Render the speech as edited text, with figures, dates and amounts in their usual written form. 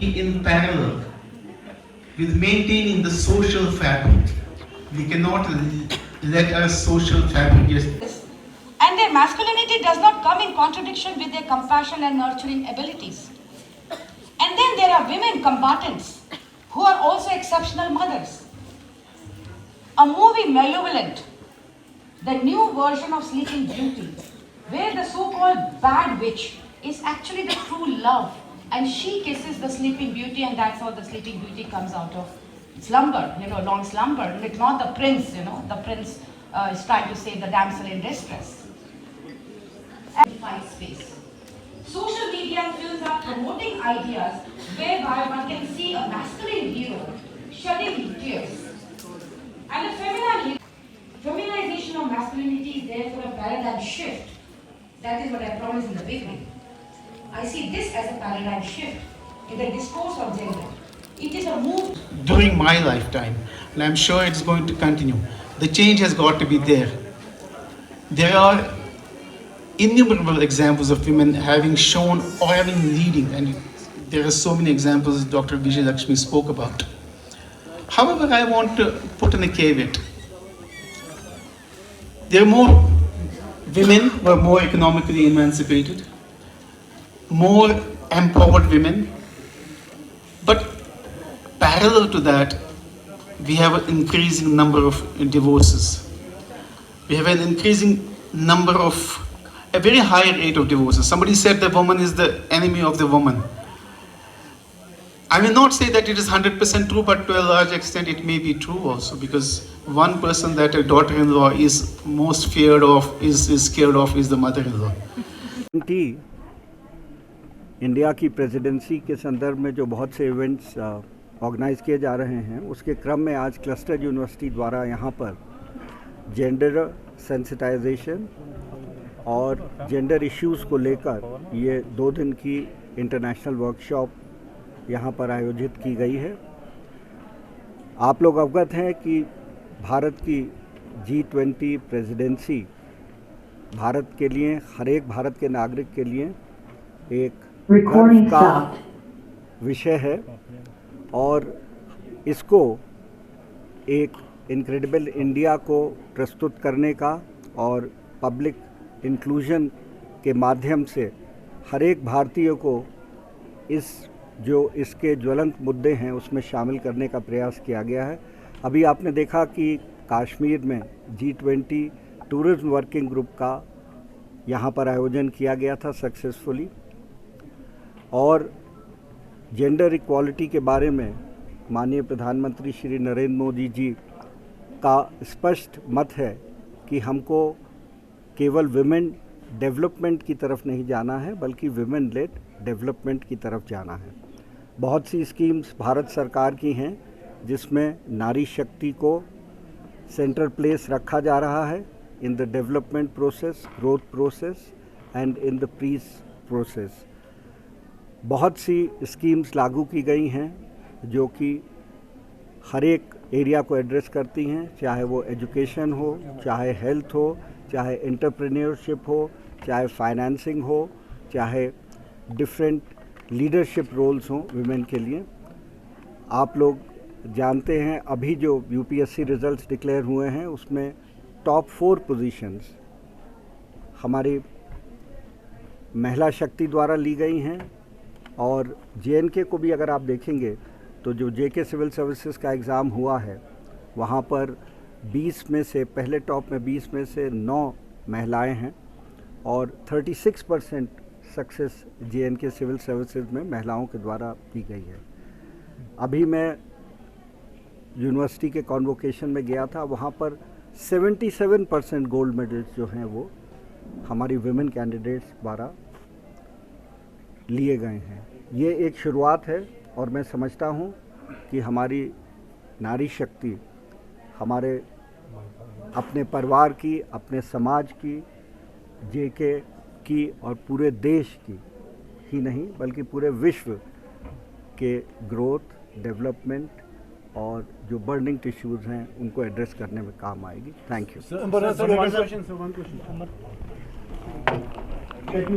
in parallel with maintaining the social fabric. We cannot let our social fabric just. And their masculinity does not come in contradiction with their compassion and nurturing abilities. And then there are women combatants who are also exceptional mothers. A movie Malevolent, the new version of Sleeping Beauty, where the so-called bad witch is actually the true love, and she kisses the Sleeping Beauty, and that's how the Sleeping Beauty comes out of slumber, long slumber. And it's not the prince, the prince is trying to save the damsel in distress. And space. Social media and films are promoting ideas whereby one can see a masculine hero shedding tears. And the feminization of masculinity is therefore a paradigm shift. That is what I promised in the beginning. I see this as a paradigm shift in the discourse of gender. It is a move. During my lifetime, and I'm sure it's going to continue, the change has got to be there. There are innumerable examples of women having shown or having leading, and there are so many examples Dr. Vijay Lakshmi spoke about. However, I want to put in a caveat. There are more women who are more economically emancipated, more empowered women, but parallel to that, we have an increasing number of divorces. We have an increasing number of, a very high rate of divorces. Somebody said the woman is the enemy of the woman. I will not say that it is 100% true, but to a large extent it may be true also, because one person that a daughter-in-law is most feared of, is scared of, is the mother-in-law. India की presidency के संदर्भ में जो बहुत से events organise किए जा रहे हैं, उसके क्रम में आज क्लस्टर यूनिवर्सिटी द्वारा यहाँ पर जेंडर सेंसिटाइजेशन और जेंडर इश्यूज़ को लेकर ये 2 दिन की इंटरनेशनल वर्कशॉप यहाँ पर आयोजित की गई है। आप लोग अवगत हैं कि भारत की G20 प्रेसिडेंसी भारत के लिए, हर एक भारत के नागरिक के लिए एक गर्व का विषय है और इसको एक इनक्रेडिबल इंडिया को प्रस्तुत करने का और पब्लिक इंक्लूजन के माध्यम से हर एक भारतीय को इसके ज्वलंत मुद्दे हैं उसमें शामिल करने का प्रयास किया गया है। अभी आपने देखा कि कश्मीर में G20 टूरिज्म वर्किंग ग्रुप का यहाँ पर आयोजन किया गया था सक्सेसफुली, और जेंडर इक्वालिटी के बारे में माननीय प्रधानमंत्री श्री नरेंद्र मोदी जी का स्पष्ट मत है कि हमको केवल विमेन डेवलपमेंट की तरफ नहीं जाना है, बल्कि विमेन लेड डेवलपमेंट की तरफ जाना है। बहुत सी स्कीम्स भारत सरकार की हैं जिसमें नारी शक्ति को सेंट्रल प्लेस रखा जा रहा है in the development process, growth process and in the peace process. बहुत सी स्कीम्स लागू की गई हैं जो कि हर एक एरिया को एड्रेस करती हैं, चाहे वो एजुकेशन हो, चाहे हेल्थ हो, चाहे एंटरप्रेन्योरशिप हो, चाहे फाइनेंसिंग हो, चाहे डिफरेंट लीडरशिप रोल्स हों विमेन के लिए। आप लोग जानते हैं अभी जो यूपीएससी रिजल्ट्स डिक्लेयर हुए हैं उसमें टॉप 4 पोजीशंस हमारी महिला शक्ति द्वारा ली गई हैं, और जेएनके को भी अगर आप देखेंगे तो जो जेके सिविल सर्विसेज का एग्ज़ाम हुआ है वहाँ पर 20 में से, पहले टॉप में 20 में से 9 महिलाएं हैं और 36% सक्सेस जेएनके सिविल सर्विसेज में महिलाओं के द्वारा की गई है। अभी मैं यूनिवर्सिटी के कॉन्वोकेशन में गया था, वहाँ पर 77% गोल्ड मेडल्स जो हैं वो हमारी विमेन कैंडिडेट्स द्वारा लिए गए हैं। ये एक शुरुआत है और मैं समझता हूँ कि हमारी नारी शक्ति हमारे अपने परिवार की, अपने समाज की, जेके की और पूरे देश की ही नहीं बल्कि पूरे विश्व के ग्रोथ, डेवलपमेंट और जो बर्निंग टिश्यूज़ हैं उनको एड्रेस करने में काम आएगी। Thank you.